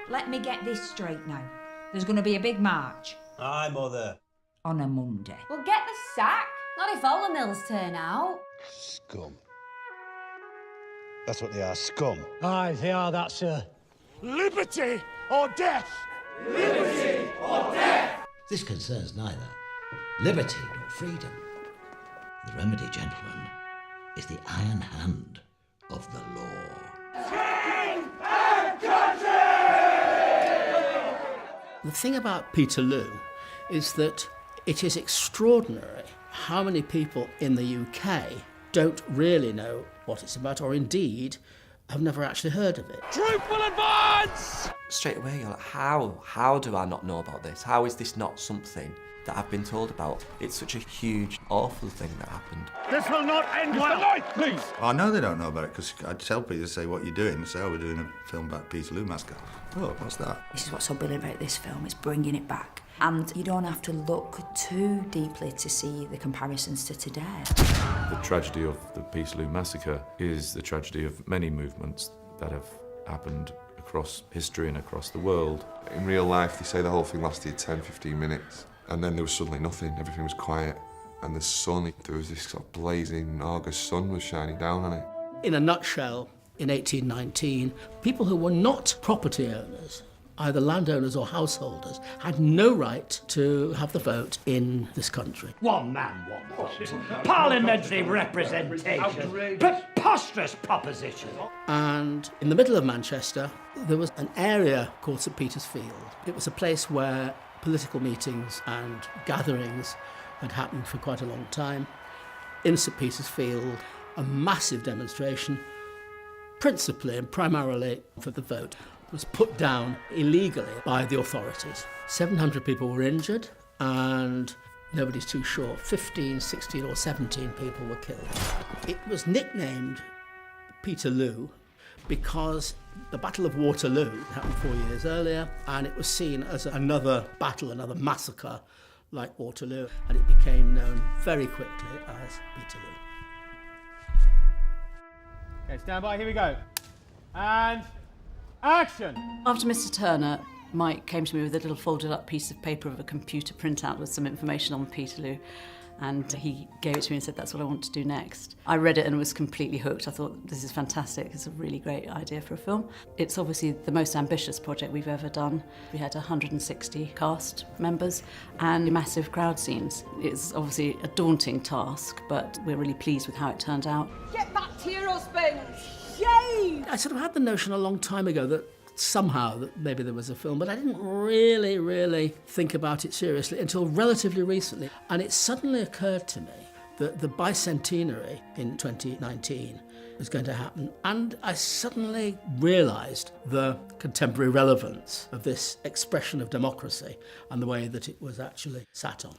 let me get this straight now. There's going to be a big march. Aye, Mother. On a Monday. We'll get the sack. Not if all the mills turn out. Scum. That's what they are, scum. Aye, they are that, sir. Liberty or death! Liberty or death! This concerns neither liberty nor freedom. The remedy, gentlemen, is the iron hand of the law. King and country! The thing about Peterloo is that it is extraordinary how many people in the UK don't really know what it's about, or indeed have never actually heard of it. Troop will advance! Straight away, you're like, how do I not know about this? How is this not something that I've been told about? It's such a huge, awful thing that happened. This will not end well. Light, please! I know they don't know about it, because I'd tell Peter, say, what you're doing. Say, oh, we're doing a film about Peterloo Massacre. Oh, what's that? This is what's so brilliant about this film, it's bringing it back. And you don't have to look too deeply to see the comparisons to today. The tragedy of the Peterloo Massacre is the tragedy of many movements that have happened across history and across the world. In real life, they say the whole thing lasted 10, 15 minutes, and then there was suddenly nothing, everything was quiet, and the sun, there was this sort of blazing August sun was shining down on it. In a nutshell, in 1819, people who were not property owners, either landowners or householders, had no right to have the vote in this country. One man, one vote. Parliamentary representation. Preposterous proposition. And in the middle of Manchester, there was an area called St Peter's Field. It was a place where political meetings and gatherings had happened for quite a long time. In St Peter's Field, a massive demonstration, principally and primarily for the vote, was put down illegally by the authorities. 700 people were injured and nobody's too sure, 15, 16 or 17 people were killed. It was nicknamed Peterloo because the Battle of Waterloo happened 4 years earlier, and it was seen as another battle, another massacre like Waterloo, and it became known very quickly as Peterloo. Okay, stand by, here we go. And action! After Mr. Turner, Mike came to me with a little folded up piece of paper of a computer printout with some information on Peterloo, and he gave it to me and said, that's what I want to do next. I read it and was completely hooked. I thought, this is fantastic, it's a really great idea for a film. It's obviously the most ambitious project we've ever done. We had 160 cast members and massive crowd scenes. It's obviously a daunting task, but we're really pleased with how it turned out. Get back to your husbands! Yay! I sort of had the notion a long time ago that somehow that maybe there was a film, but I didn't really think about it seriously until relatively recently. And it suddenly occurred to me that the bicentenary in 2019 was going to happen, and I suddenly realised the contemporary relevance of this expression of democracy and the way that it was actually sat on.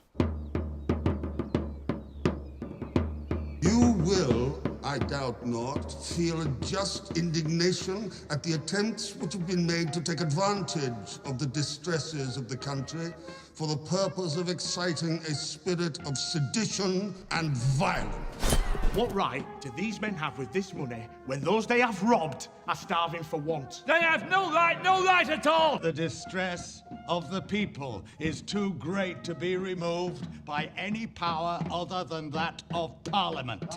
You will, I doubt not, feel a just indignation at the attempts which have been made to take advantage of the distresses of the country for the purpose of exciting a spirit of sedition and violence. What right do these men have with this money when those they have robbed are starving for want? They have no right at all! The distress of the people is too great to be removed by any power other than that of Parliament.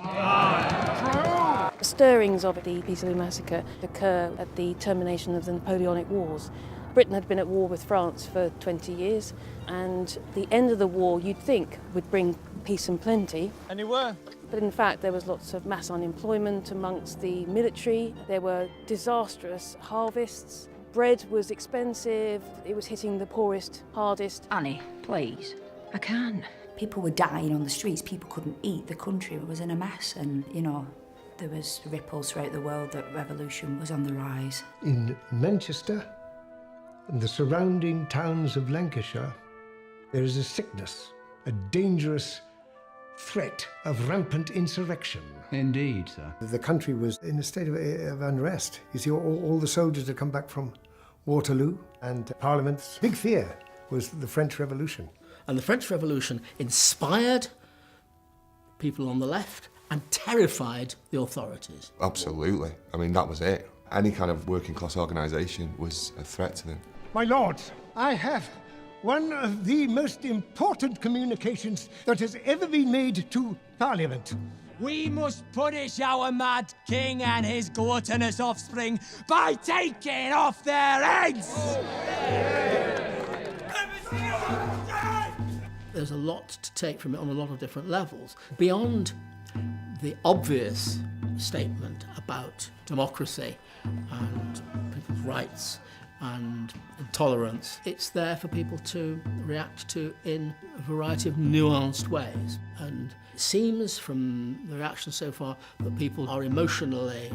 Stirrings of the Peterloo Massacre occur at the termination of the Napoleonic Wars. Britain had been at war with France for 20 years, and the end of the war, you'd think, would bring peace and plenty. And you were? But in fact, there was lots of mass unemployment amongst the military. There were disastrous harvests. Bread was expensive. It was hitting the poorest hardest. Annie, please. I can't. People were dying on the streets. People couldn't eat. The country was in a mess, and, you know, there was ripples throughout the world that revolution was on the rise. In Manchester and the surrounding towns of Lancashire, there is a sickness, a dangerous threat of rampant insurrection. Indeed, sir. The country was in a state of unrest. You see, all the soldiers had come back from Waterloo, and Parliament's big fear was the French Revolution. And the French Revolution inspired people on the left and terrified the authorities. Absolutely. I mean, that was it. Any kind of working class organisation was a threat to them. My lords, I have one of the most important communications that has ever been made to Parliament. We must punish our mad king and his gluttonous offspring by taking off their heads! There's a lot to take from it on a lot of different levels. Beyond the obvious statement about democracy and people's rights and tolerance, it's there for people to react to in a variety of nuanced ways. And it seems from the reaction so far that people are emotionally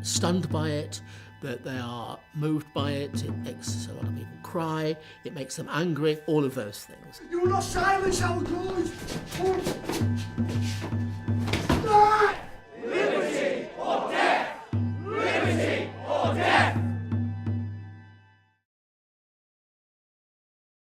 stunned by it, that they are moved by it. It makes a lot of people cry, it makes them angry, all of those things. You will not silence our cause!